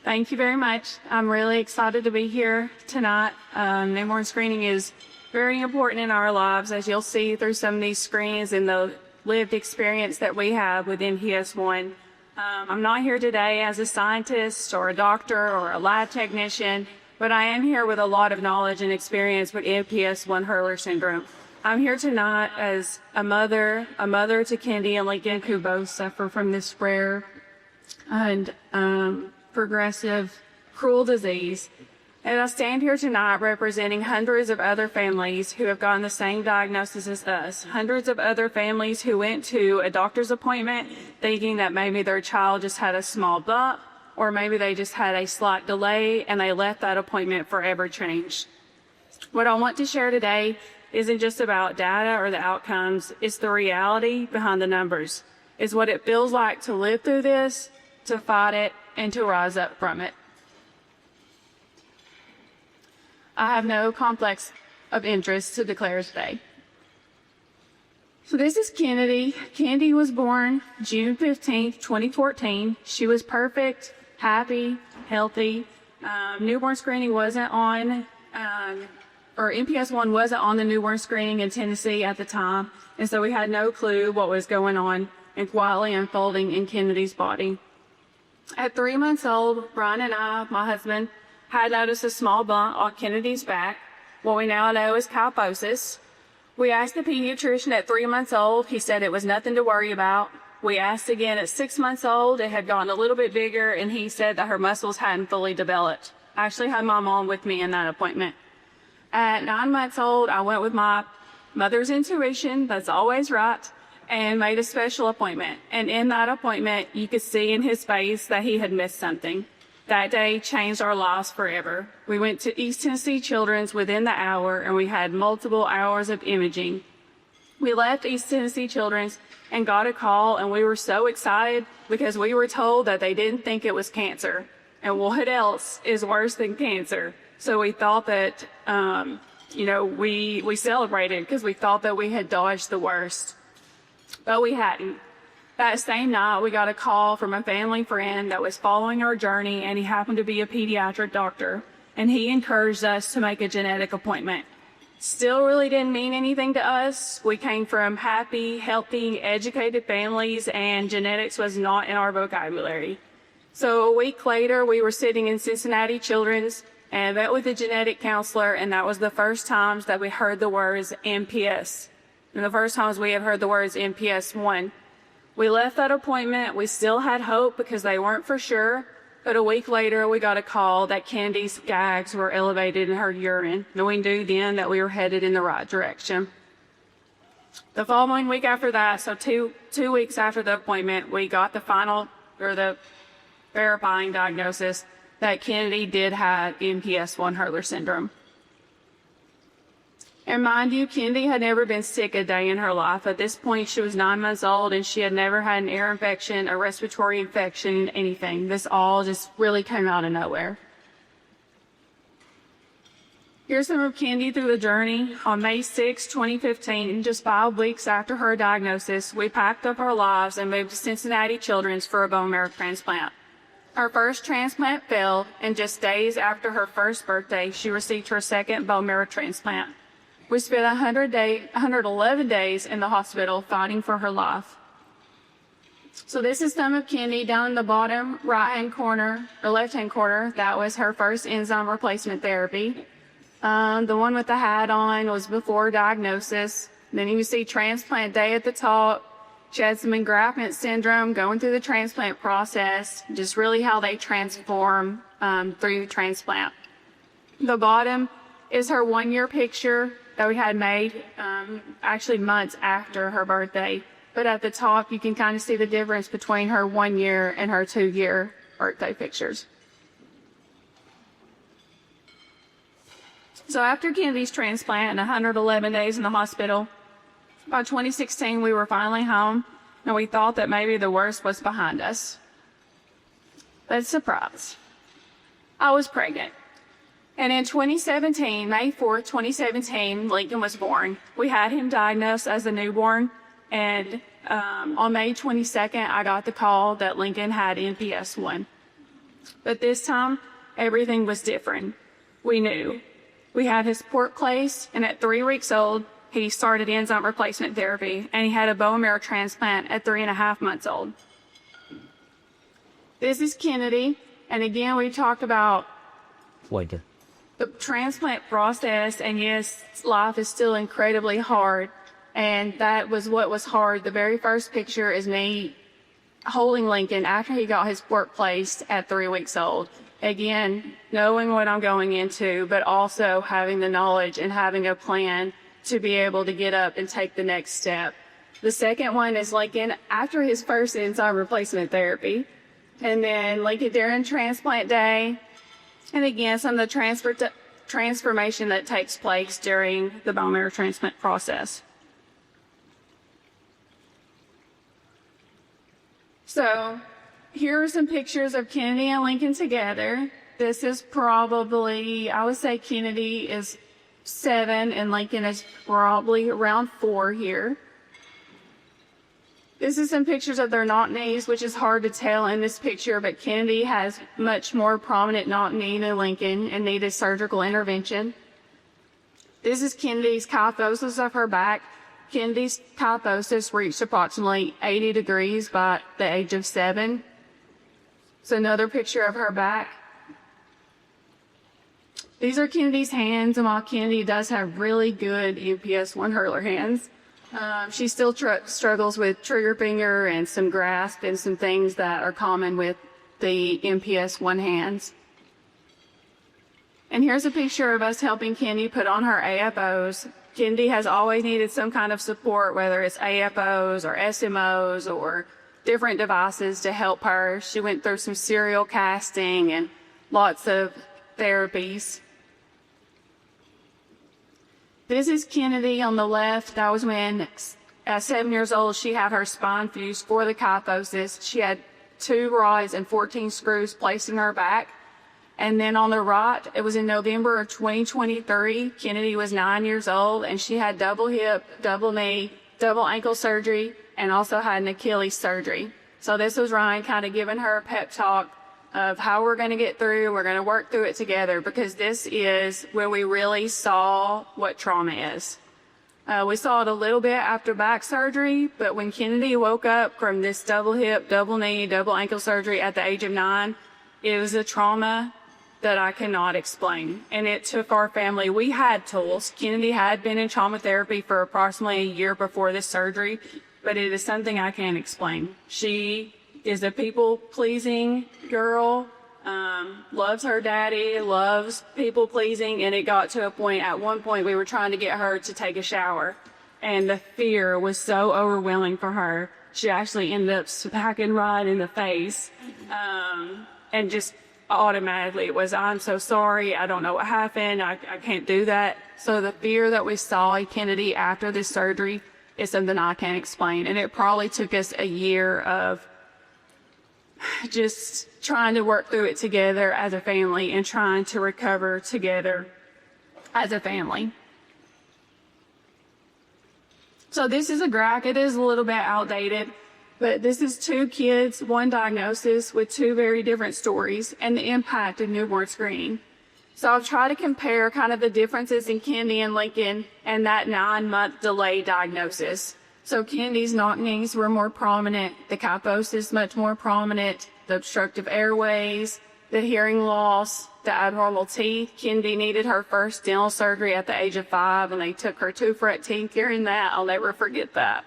Thank you very much. I'm really excited to be here tonight. Newborn screening is very important in our lives, as you'll see through some of these screens and the lived experience that we have with MPS1. I'm not here today as a scientist or a doctor or a lab technician, but I am here with a lot of knowledge and experience with MPS1 Hurler Syndrome. I'm here tonight as a mother to Kendi and Lincoln, who both suffer from this rare and progressive, cruel disease. And I stand here tonight representing hundreds of other families who have gotten the same diagnosis as us. Hundreds of other families who went to a doctor's appointment thinking that maybe their child just had a small bump, or maybe they just had a slight delay and they left that appointment forever changed. What I want to share today isn't just about data or the outcomes, it's the reality behind the numbers. It's what it feels like to live through this, to fight it, and to rise up from it. I have no conflicts of interest to declare today. So this is Kennedy. Kendi was born June 15th, 2014. She was perfect, happy, healthy. Newborn screening wasn't on, or MPS1 wasn't on the newborn screening in Tennessee at the time, and so we had no clue what was going on and quietly unfolding in Kennedy's body. At 3 months old, Brian and I, my husband, had noticed a small bump on Kennedy's back, what we now know is kyphosis. We asked the pediatrician at 3 months old. He said it was nothing to worry about. We asked again at 6 months old. It had gotten a little bit bigger, and he said that her muscles hadn't fully developed. I actually had my mom with me in that appointment. At 9 months old, I went with my mother's intuition, that's always right, and made a special appointment. And in that appointment, you could see in his face that he had missed something. That day changed our lives forever. We went to East Tennessee Children's within the hour, and we had multiple hours of imaging. We left East Tennessee Children's and got a call, and we were so excited because we were told that they didn't think it was cancer. And what else is worse than cancer? So we thought that, we celebrated because we thought that we had dodged the worst. But we hadn't. That same night, we got a call from a family friend that was following our journey, and he happened to be a pediatric doctor, and he encouraged us to make a genetic appointment. Still really didn't mean anything to us. We came from happy, healthy, educated families, and genetics was not in our vocabulary. So a week later, we were sitting in Cincinnati Children's and met with a genetic counselor, and that was the first times that we heard the words MPS. And the first times we had heard the words MPS1. We left that appointment. We still had hope because they weren't for sure. But a week later, we got a call that Kendi's gags were elevated in her urine. And we knew then that we were headed in the right direction. The following week after that, so two weeks after the appointment, we got the verifying diagnosis that Kennedy did have MPS1 Hurler Syndrome. And mind you, Kendi had never been sick a day in her life. At this point, she was 9 months old, and she had never had an ear infection, a respiratory infection, anything. This all just really came out of nowhere. Here's some of Kendi through the journey. On May 6, 2015, just 5 weeks after her diagnosis, we packed up our lives and moved to Cincinnati Children's for a bone marrow transplant. Her first transplant failed, and just days after her first birthday, she received her second bone marrow transplant. We spent 111 days in the hospital fighting for her life. So this is some of Kendi down in the bottom right-hand corner, or left-hand corner. That was her first enzyme replacement therapy. The one with the hat on was before diagnosis. Then you see transplant day at the top. She had some engraftment syndrome going through the transplant process, just really how they transform through the transplant. The bottom is her 1-year picture that we had made actually months after her birthday. But at the top, you can kind of see the difference between her 1 year and her 2-year birthday pictures. So after Kendi's transplant and 111 days in the hospital, by 2016, we were finally home, and we thought that maybe the worst was behind us. But surprise, I was pregnant. And in 2017, May 4th, 2017, Lincoln was born. We had him diagnosed as a newborn, and on May 22nd, I got the call that Lincoln had MPS1. But this time, everything was different. We knew. We had his port placed, and at 3 weeks old, he started enzyme replacement therapy, and he had a bone marrow transplant at 3.5 months old. This is Kennedy, and again, we talked about the transplant process, and yes, life is still incredibly hard, and that was what was hard. The very first picture is me holding Lincoln after he got his port placed at 3 weeks old. Again, knowing what I'm going into, but also having the knowledge and having a plan to be able to get up and take the next step. The second one is Lincoln after his first enzyme replacement therapy. And then Lincoln during transplant day. And again, some of the transformation that takes place during the bone marrow transplant process. So here are some pictures of Kennedy and Lincoln together. This is probably, I would say Kennedy is 7 and Lincoln is probably around 4 here. This is some pictures of their knock knees, which is hard to tell in this picture, but Kennedy has much more prominent knock knee than Lincoln and needed surgical intervention. This is Kennedy's kyphosis of her back. Kennedy's kyphosis reached approximately 80 degrees by the age of 7. So another picture of her back. These are Kennedy's hands, and while Kennedy does have really good MPS1 Hurler hands, she still struggles with trigger finger and some grasp and some things that are common with the MPS1 hands. And here's a picture of us helping Kennedy put on her AFOs. Kennedy has always needed some kind of support, whether it's AFOs or SMOs or different devices to help her. She went through some serial casting and lots of therapies. This is Kennedy on the left. That was when, at 7 years old, she had her spine fused for the kyphosis. She had 2 rods and 14 screws placed in her back. And then on the right, it was in November of 2023. Kennedy was 9 years old, and she had double hip, double knee, double ankle surgery, and also had an Achilles surgery. So this was Ryan kind of giving her a pep talk of how we're going to get through. We're going to work through it together, because this is where we really saw what trauma is. We saw it a little bit after back surgery, but when Kennedy woke up from this double hip, double knee, double ankle surgery at the age of 9, it was a trauma that I cannot explain. And it took our family. We had tools. Kennedy had been in trauma therapy for approximately a year before this surgery, but it is something I can't explain. She is a people-pleasing girl, loves her daddy, loves people-pleasing, and it got to a point, at one point, we were trying to get her to take a shower, and the fear was so overwhelming for her. She actually ended up smacking Ryan in the face, and just automatically it was, I'm so sorry, I don't know what happened, I can't do that. So the fear that we saw in Kennedy after this surgery is something I can't explain, and it probably took us a year of just trying to work through it together as a family and trying to recover together as a family. So this is a graph. It is a little bit outdated, but this is 2 kids, 1 diagnosis with 2 very different stories and the impact of newborn screening. So I'll try to compare kind of the differences in Kennedy and Lincoln and that 9-month delay diagnosis. So Kennedy's knock knees were more prominent, the kyphosis much more prominent, the obstructive airways, the hearing loss, the abnormal teeth. Kennedy needed her first dental surgery at the age of 5, and they took her 2 front teeth during that. I'll never forget that.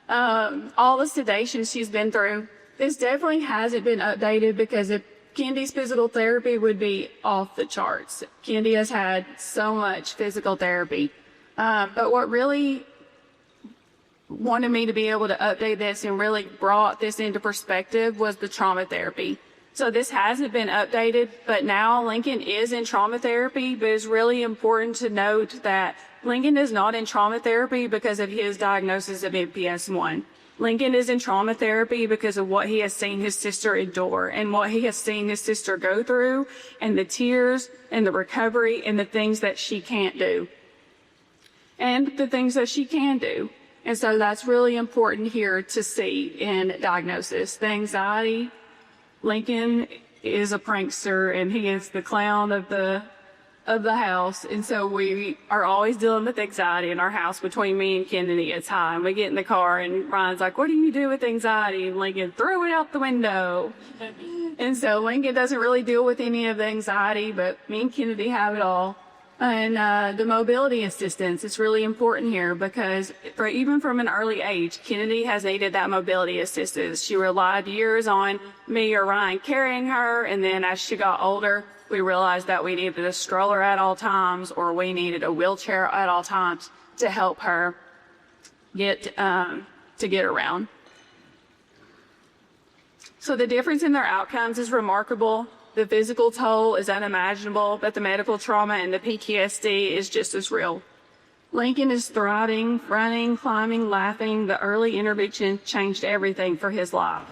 All the sedation she's been through. This definitely hasn't been updated, because if Kennedy's physical therapy would be off the charts. Kennedy has had so much physical therapy. But what really wanted me to be able to update this and really brought this into perspective was the trauma therapy. So this hasn't been updated, but now Lincoln is in trauma therapy, but it's really important to note that Lincoln is not in trauma therapy because of his diagnosis of MPS1. Lincoln is in trauma therapy because of what he has seen his sister endure and what he has seen his sister go through, and the tears and the recovery and the things that she can't do and the things that she can do. And so that's really important here to see in diagnosis. The anxiety, Lincoln is a prankster and he is the clown of the house. And so we are always dealing with anxiety in our house between me and Kennedy at time. We get in the car and Ryan's like, what do you do with anxiety? And Lincoln, throw it out the window. And so Lincoln doesn't really deal with any of the anxiety, but me and Kennedy have it all. And the mobility assistance is really important here because even from an early age, Kennedy has needed that mobility assistance. She relied years on me or Ryan carrying her, and then as she got older, we realized that we needed a stroller at all times or we needed a wheelchair at all times to help her get around. So the difference in their outcomes is remarkable. The physical toll is unimaginable, but the medical trauma and the PTSD is just as real. Lincoln is thriving, running, climbing, laughing. The early intervention changed everything for his life.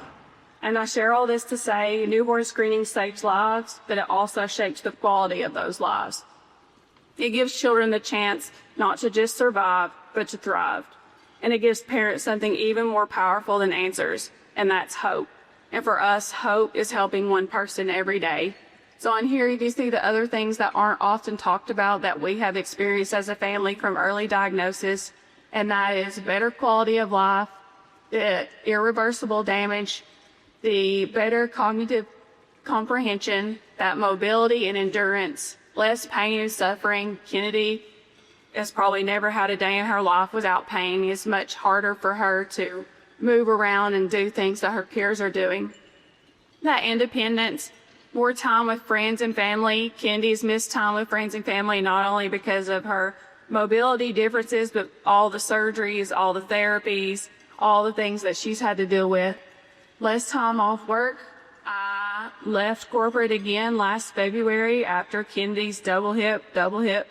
And I share all this to say newborn screening saves lives, but it also shapes the quality of those lives. It gives children the chance not to just survive, but to thrive. And it gives parents something even more powerful than answers, and that's hope. And for us, hope is helping one person every day. So on here, you can see the other things that aren't often talked about that we have experienced as a family from early diagnosis, and that is better quality of life, the irreversible damage, the better cognitive comprehension, that mobility and endurance, less pain and suffering. Kennedy has probably never had a day in her life without pain. It's much harder for her to move around and do things that her peers are doing. That independence, more time with friends and family. Kennedy's missed time with friends and family, not only because of her mobility differences, but all the surgeries, all the therapies, all the things that she's had to deal with. Less time off work. I left corporate again last February after Kennedy's double hip, double knee,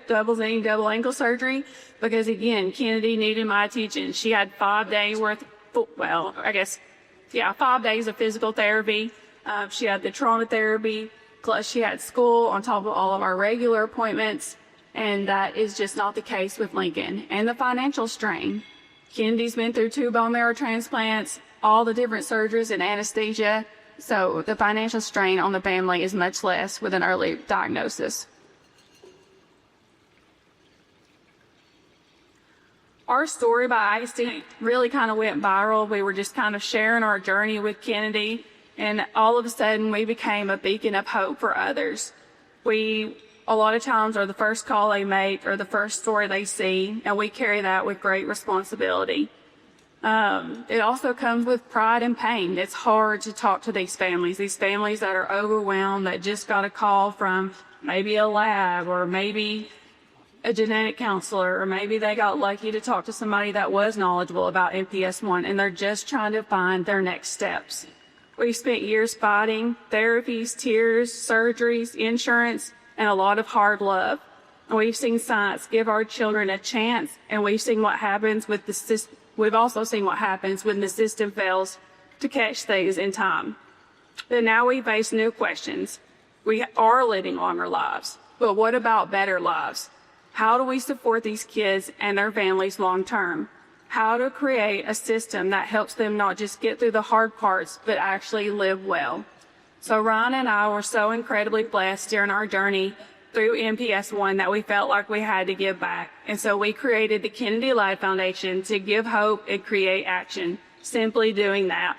double ankle surgery, because again, Kennedy needed my attention. She had 5 days worth, 5 days of physical therapy. She had the trauma therapy, plus she had school on top of all of our regular appointments, and that is just not the case with Lincoln. And the financial strain. Kennedy's been through 2 bone marrow transplants, all the different surgeries and anesthesia, so the financial strain on the family is much less with an early diagnosis. Our story by accident really kind of went viral. We were just kind of sharing our journey with Kennedy, and all of a sudden we became a beacon of hope for others. We, a lot of times, are the first call they make or the first story they see, and we carry that with great responsibility. It also comes with pride and pain. It's hard to talk to these families that are overwhelmed, that just got a call from maybe a lab or maybe a genetic counselor, or maybe they got lucky to talk to somebody that was knowledgeable about MPS1, and they're just trying to find their next steps. We've spent years fighting, therapies, tears, surgeries, insurance, and a lot of hard love. And we've seen science give our children a chance, and we've seen what happens with the system. We've also seen what happens when the system fails to catch things in time. But now we face new questions. We are living longer lives, but what about better lives? How do we support these kids and their families long term? How to create a system that helps them not just get through the hard parts, but actually live well. So Ryan and I were so incredibly blessed during our journey through MPS1 that we felt like we had to give back. And so we created the Kennedy Life Foundation to give hope and create action, simply doing that.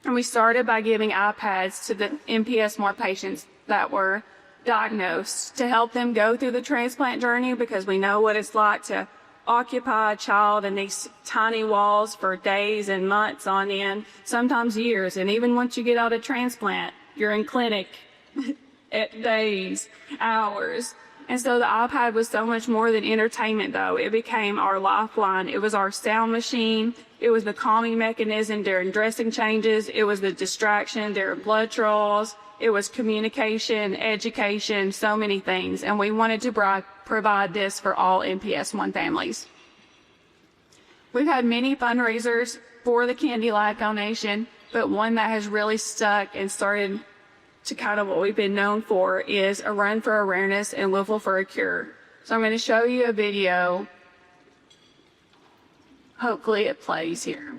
And we started by giving iPads to the MPS1 patients that were diagnosed to help them go through the transplant journey, because we know what it's like to occupy a child in these tiny walls for days and months on end, sometimes years. And even once you get out of transplant, you're in clinic at days, hours. And so the iPad was so much more than entertainment, though. It became our lifeline. It was our sound machine. It was the calming mechanism during dressing changes. It was the distraction during blood draws. It was communication, education, so many things. And we wanted to provide this for all MPS1 families. We've had many fundraisers for the Kennedy Life Foundation, but one that has really stuck and started to kind of what we've been known for is a run for awareness and Louisville for a cure. So I'm going to show you a video. Hopefully it plays here.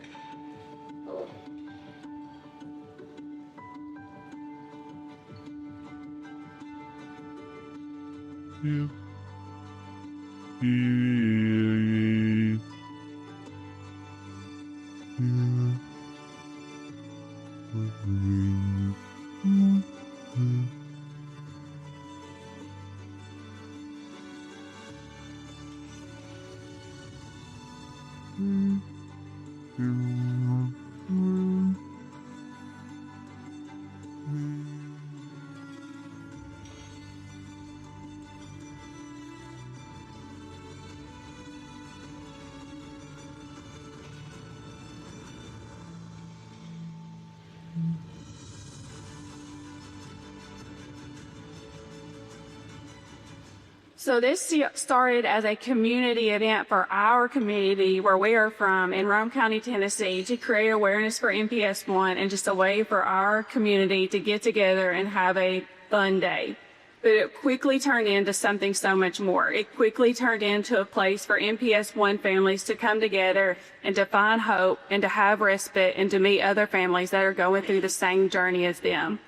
So this started as a community event for our community where we are from in Rome County, Tennessee, to create awareness for MPS1 and just a way for our community to get together and have a fun day. But it quickly turned into something so much more. It quickly turned into a place for MPS1 families to come together and to find hope and to have respite and to meet other families that are going through the same journey as them.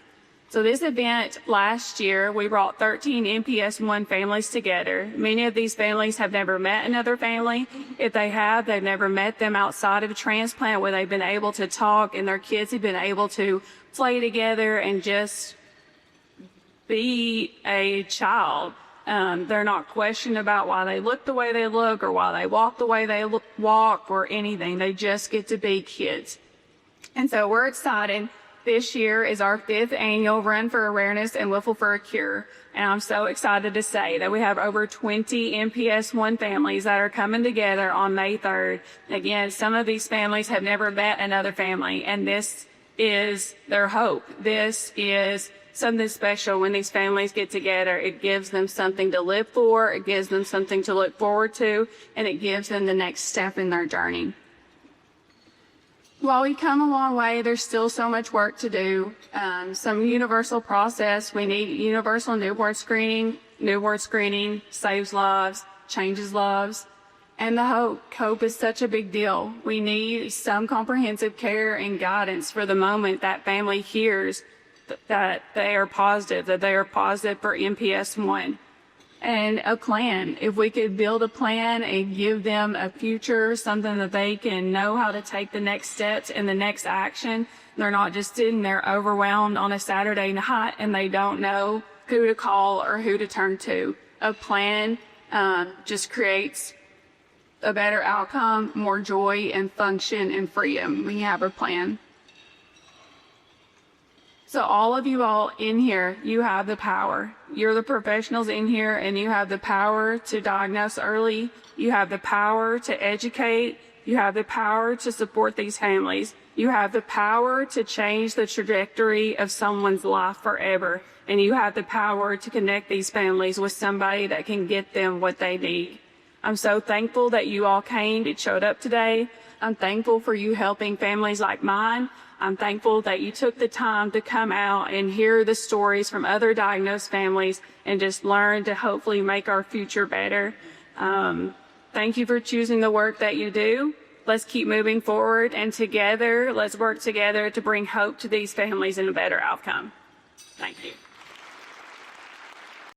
So this event last year, we brought 13 MPS1 families together. Many of these families have never met another family. If they have, they've never met them outside of a transplant where they've been able to talk and their kids have been able to play together and just be a child. They're not questioned about why they look the way they look or why they walk the way they walk or anything. They just get to be kids. And so we're excited. This year is our 5th annual Run for Awareness and Wiffle for a Cure. And I'm so excited to say that we have over 20 MPS1 families that are coming together on May 3rd. Again, some of these families have never met another family, and this is their hope. This is something special when these families get together. It gives them something to live for, it gives them something to look forward to, and it gives them the next step in their journey. While we've come a long way, there's still so much work to do. Some universal process. We need universal newborn screening. Newborn screening saves lives, changes lives. And the hope. Hope is such a big deal. We need some comprehensive care and guidance for the moment that family hears that they are positive for MPS1. And a plan. If we could build a plan and give them a future, something that they can know how to take the next steps and the next action, they're not just sitting there overwhelmed on a Saturday night and they don't know who to call or who to turn to. A plan just creates a better outcome, more joy and function and freedom when you have a plan. So all of you all in here, you have the power. You're the professionals in here and you have the power to diagnose early. You have the power to educate. You have the power to support these families. You have the power to change the trajectory of someone's life forever. And you have the power to connect these families with somebody that can get them what they need. I'm so thankful that you all came and showed up today. I'm thankful for you helping families like mine. I'm thankful that you took the time to come out and hear the stories from other diagnosed families and just learn to hopefully make our future better. Thank you for choosing the work that you do. Let's keep moving forward, and together, let's work together to bring hope to these families and a better outcome. Thank you.